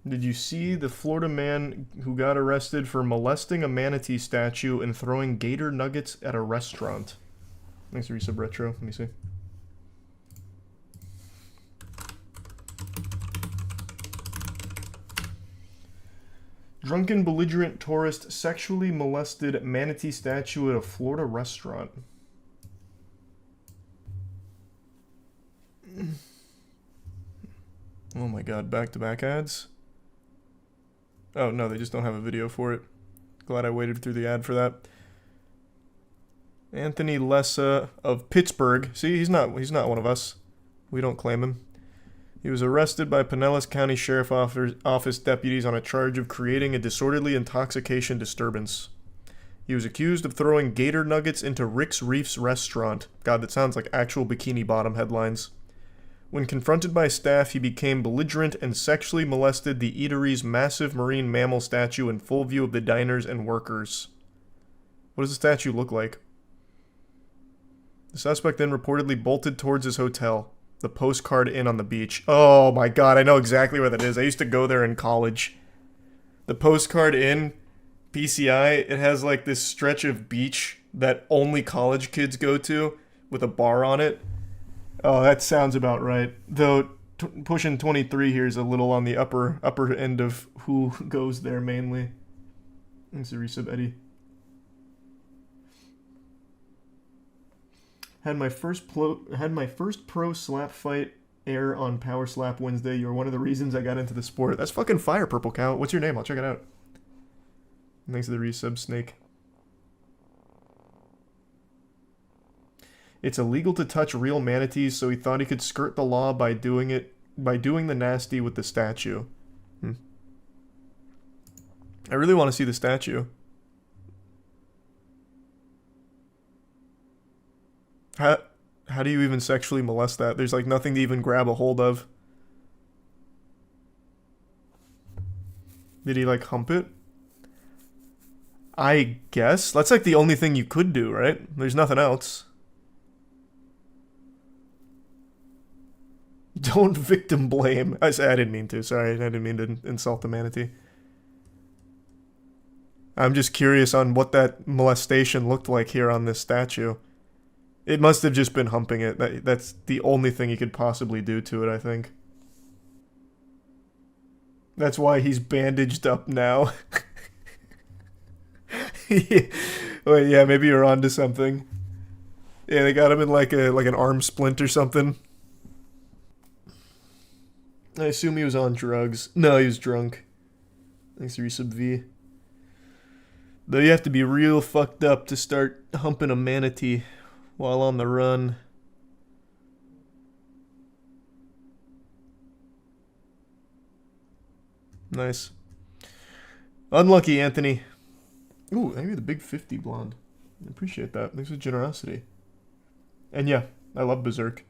Did you see the Florida man who got arrested for molesting a manatee statue and throwing gator nuggets at a restaurant? Thanks for resub retro. Let me see. Drunken belligerent tourist sexually molested manatee statue at a Florida restaurant. Oh my god, back-to-back ads? Oh no, they just don't have a video for it. Glad I waited through the ad for that. Anthony Lessa of Pittsburgh. See, he's not one of us. We don't claim him. He was arrested by Pinellas County Sheriff Office deputies on a charge of creating a disorderly intoxication disturbance. He was accused of throwing gator nuggets into Rick's Reef's restaurant. God, that sounds like actual Bikini Bottom headlines. When confronted by staff, he became belligerent and sexually molested the eatery's massive marine mammal statue in full view of the diners and workers. What does the statue look like? The suspect then reportedly bolted towards his hotel, the Postcard Inn on the beach. Oh my god, I know exactly where that is. I used to go there in college. The Postcard Inn, PCI, it has like this stretch of beach that only college kids go to with a bar on it. Oh, that sounds about right. Though pushing 23 here is a little on the upper end of who goes there mainly. Thanks to resub Eddie. Had my first pro slap fight air on Power Slap Wednesday. You were one of the reasons I got into the sport. That's fucking fire, Purple Cow. What's your name? I'll check it out. Thanks to the resub, Snake. It's illegal to touch real manatees, so he thought he could skirt the law by doing the nasty with the statue. I really want to see the statue. How do you even sexually molest that? There's like nothing to even grab a hold of. Did he like hump it? I guess. That's like the only thing you could do, right? There's nothing else. Don't victim blame. I didn't mean to. Sorry, I didn't mean to insult the manatee. I'm just curious on what that molestation looked like here on this statue. It must have just been humping it. That's the only thing you could possibly do to it, I think. That's why he's bandaged up now. Wait, yeah, maybe you're onto something. Yeah, they got him in like an arm splint or something. I assume he was on drugs. No, he was drunk. Thanks to resub V. Though you have to be real fucked up to start humping a manatee while on the run. Nice. Unlucky, Anthony. Ooh, maybe the big 50 blonde. I appreciate that. Thanks for generosity. And yeah, I love Berserk.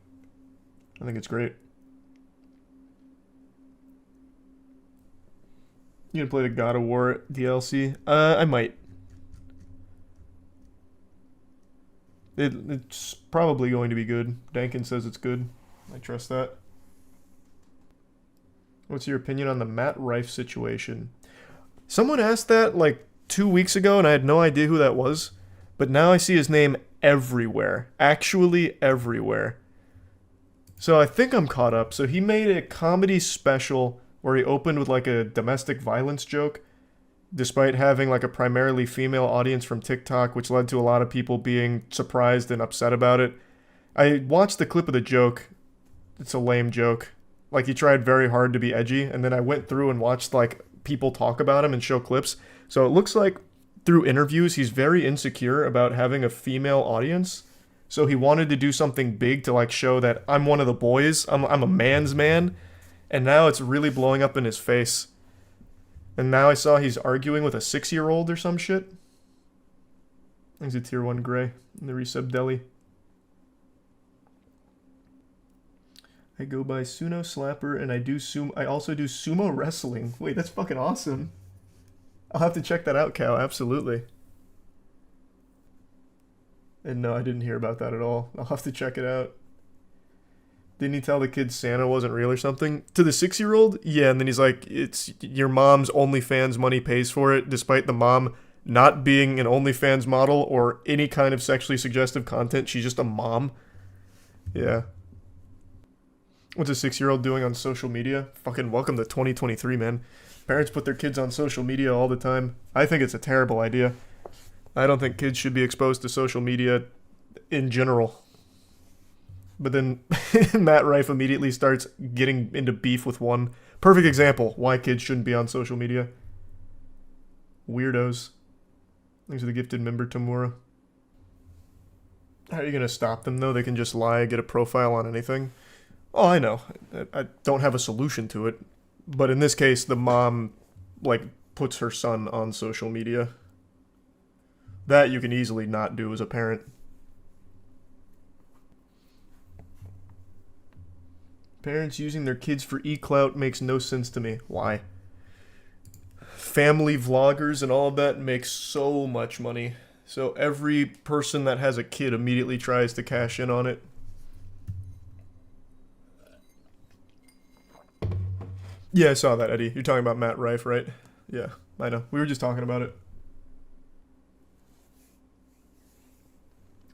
I think it's great. You gonna play the God of War DLC? I might. It's probably going to be good. Dankin says it's good. I trust that. What's your opinion on the Matt Rife situation? Someone asked that like 2 weeks ago and I had no idea who that was. But now I see his name everywhere. Actually everywhere. So I think I'm caught up. So he made a comedy special where he opened with like a domestic violence joke, despite having like a primarily female audience from TikTok, which led to a lot of people being surprised and upset about it. I watched the clip of the joke. It's a lame joke. Like he tried very hard to be edgy, and then I went through and watched like people talk about him and show clips. So it looks like through interviews he's very insecure about having a female audience. So he wanted to do something big to like show that I'm one of the boys. I'm a man's man. And now it's really blowing up in his face. And now I saw he's arguing with a 6-year-old or some shit. He's a tier 1 gray in the resub deli. I go by Suno Slapper and I also do sumo wrestling. Wait, that's fucking awesome. I'll have to check that out, Cal. Absolutely. And no, I didn't hear about that at all. I'll have to check it out. Didn't he tell the kids Santa wasn't real or something? To the 6-year-old? Yeah, and then he's like, it's your mom's OnlyFans money pays for it, despite the mom not being an OnlyFans model or any kind of sexually suggestive content. She's just a mom. Yeah. What's a 6-year-old doing on social media? Fucking welcome to 2023, man. Parents put their kids on social media all the time. I think it's a terrible idea. I don't think kids should be exposed to social media in general. But then Matt Rife immediately starts getting into beef with one. Perfect example why kids shouldn't be on social media. Weirdos. Thanks for the gifted member, Tamura. How are you going to stop them, though? They can just lie, get a profile on anything. Oh, I know. I don't have a solution to it. But in this case, the mom, like, puts her son on social media. That you can easily not do as a parent. Parents using their kids for e-clout makes no sense to me. Why? Family vloggers and all of that makes so much money. So every person that has a kid immediately tries to cash in on it. Yeah, I saw that, Eddie. You're talking about Matt Rife, right? Yeah, I know. We were just talking about it.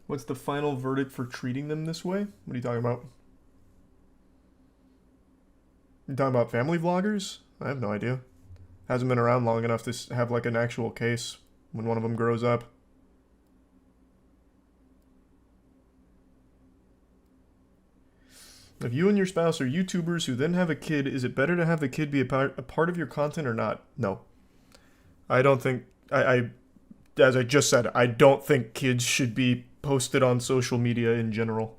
What's the final verdict for treating them this way? What are you talking about? You talking about family vloggers? I have no idea. Hasn't been around long enough to have like an actual case when one of them grows up. If you and your spouse are YouTubers who then have a kid, is it better to have the kid be a part of your content or not? No. I don't think... as I just said, I don't think kids should be posted on social media in general.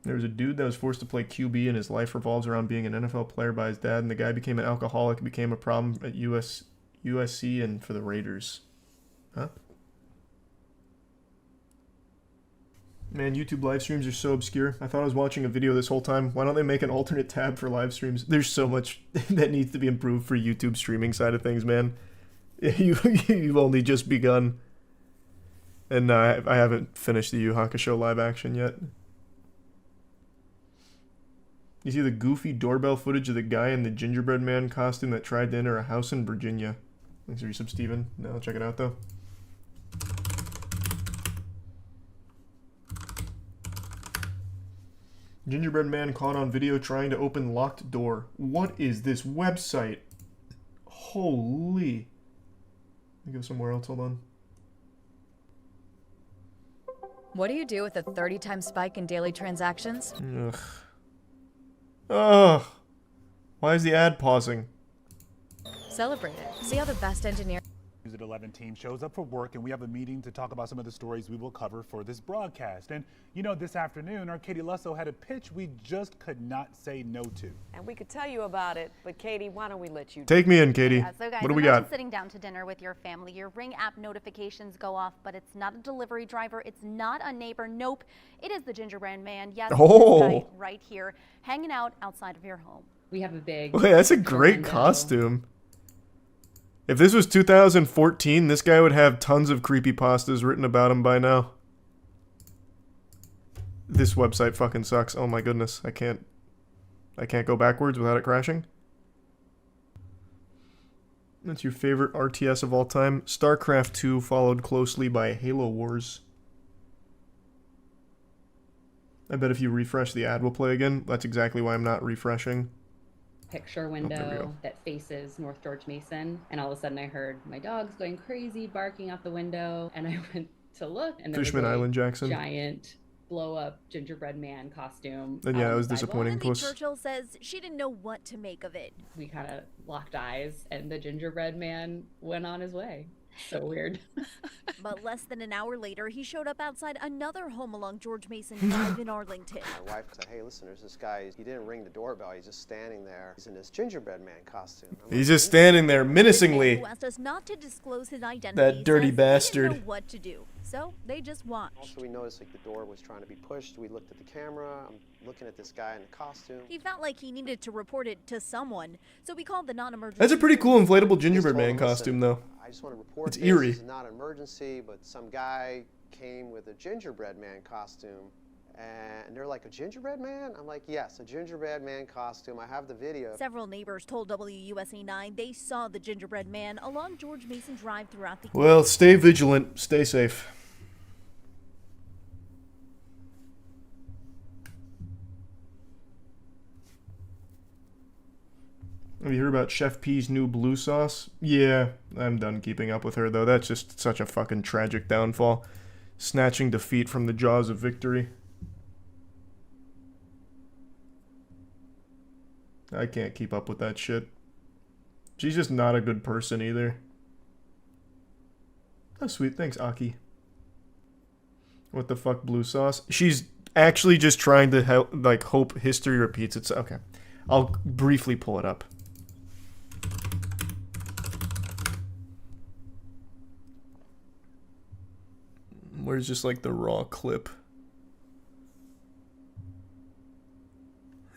There was a dude that was forced to play QB and his life revolves around being an NFL player by his dad, and the guy became an alcoholic, became a problem at USC and for the Raiders. Huh? Man, YouTube live streams are so obscure. I thought I was watching a video this whole time. Why don't they make an alternate tab for live streams? There's so much that needs to be improved for YouTube streaming side of things, man. You've only just begun. And I haven't finished the Yu Hakusho live action yet. You see the goofy doorbell footage of the guy in the gingerbread man costume that tried to enter a house in Virginia. Thanks for your sub, Steven. No, I'll check it out, though. Gingerbread man caught on video trying to open locked door. What is this website? Holy. Let me go somewhere else. Hold on. What do you do with a 30-time spike in daily transactions? Ugh. Ugh. Why is the ad pausing? Celebrate it. See how the best engineer... News at 11 team shows up for work, and we have a meeting to talk about some of the stories we will cover for this broadcast. And you know, this afternoon, our Katie Lusso had a pitch we just could not say no to. And we could tell you about it, but Katie, why don't we let you take me in, Katie? Yeah, so guys, what do we got? Sitting down to dinner with your family, your Ring app notifications go off, but it's not a delivery driver, it's not a neighbor. Nope, it is the gingerbread man. Yes, oh, this guy right here, hanging out outside of your home. We have a big... Wait, that's a great window. Costume. If this was 2014, this guy would have tons of creepypastas written about him by now. This website fucking sucks. Oh my goodness, I can't go backwards without it crashing. That's your favorite RTS of all time? StarCraft 2, followed closely by Halo Wars. I bet if you refresh the ad will play again. That's exactly why I'm not refreshing. Picture window that faces North George Mason, and all of a sudden I heard my dogs going crazy, barking out the window, and I went to look, and there Fishman was a Island, Jackson. Giant blow-up gingerbread man costume. And yeah, it was disappointing. Lindsay Churchill says she didn't know what to make of it. We kind of locked eyes, and the gingerbread man went on his way. So weird. But less than an hour later, he showed up outside another home along George Mason Drive in Arlington. My wife said, hey, listen, there's this guy, he didn't ring the doorbell, he's just standing there. He's in this gingerbread man costume. He's just standing there menacingly. Who asked us not to disclose his identity. That dirty bastard. He didn't know what to do. so they just watched. Also, we noticed like the door was trying to be pushed. We looked at the camera. I'm looking at this guy in the costume. He felt like he needed to report it to someone, so we called the non-emergency. That's a pretty cool inflatable gingerbread Just told man him, "Listen, costume, though. I just want to report It's this. eerie. This is not an emergency, but some guy came with a gingerbread man costume. And they're like, a gingerbread man? I'm like, yes, a gingerbread man costume. I have the video. Several neighbors told WUSA 9 they saw the gingerbread man along George Mason Drive throughout the Well, stay vigilant. Stay safe. Have you heard about Chef P's new blue sauce? Yeah, I'm done keeping up with her, though. That's just such a fucking tragic downfall. Snatching defeat from the jaws of victory. I can't keep up with that shit. She's just not a good person either. Oh, sweet. Thanks, Aki. What the fuck, blue sauce? She's actually just trying to help, like, hope history repeats itself. Okay. I'll briefly pull it up. Where's just, like, the raw clip?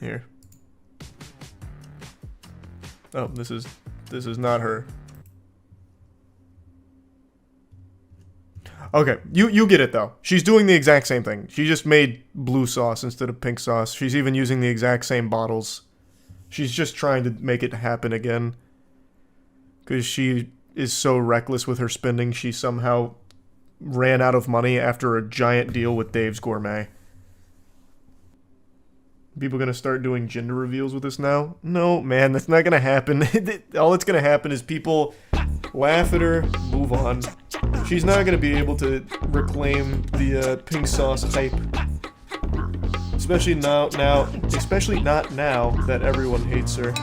Here. Oh, this is not her. Okay, you get it though. She's doing the exact same thing. She just made blue sauce instead of pink sauce. She's even using the exact same bottles. She's just trying to make it happen again. Because she is so reckless with her spending, she somehow ran out of money after a giant deal with Dave's Gourmet. People gonna start doing gender reveals with us now? No, man, that's not gonna happen. All that's gonna happen is people laugh at her, move on. She's not gonna be able to reclaim the pink sauce hype. Especially not now that everyone hates her.